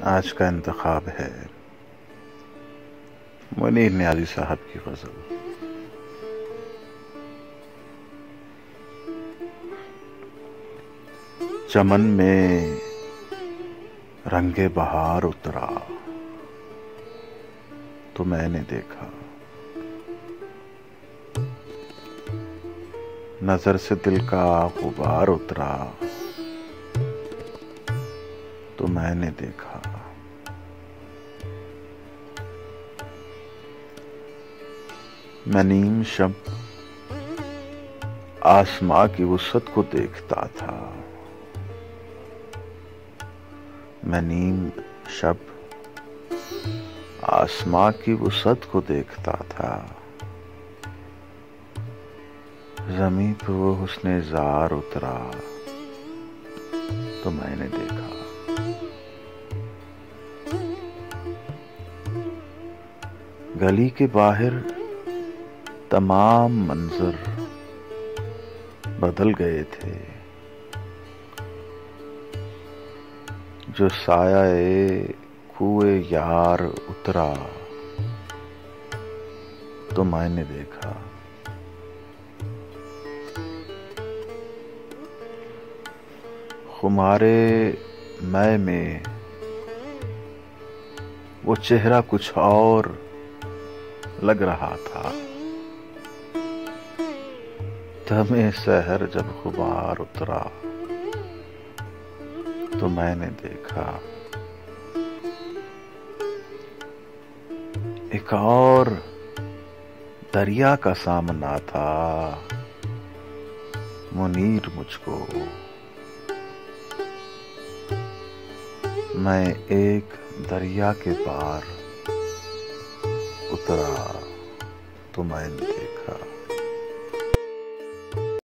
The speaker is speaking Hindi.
आज का इंतखाब है मुनीर नियाज़ी साहब की गज़ल। चमन में रंगे बहार उतरा तो मैंने देखा, नजर से दिल का गुबार उतरा तो मैंने देखा। मैं नीम शब आसमां की वुसअत को देखता था। मैं नीम शब आसमां की वुसअत को देखता था। ज़मीं पे वो हुस्ने ज़ार उतरा तो मैंने देखा। गली के बाहर तमाम मंजर बदल गए थे। जो साया कुए यार उतरा तो मैंने देखा। खुमारे मैं में वो चेहरा कुछ और लग रहा था। दमे सहर जब गुबार उतरा तो मैंने देखा। एक और दरिया का सामना था मुनीर मुझको। मैं एक दरिया के पार उतरा तो मैंने देखा।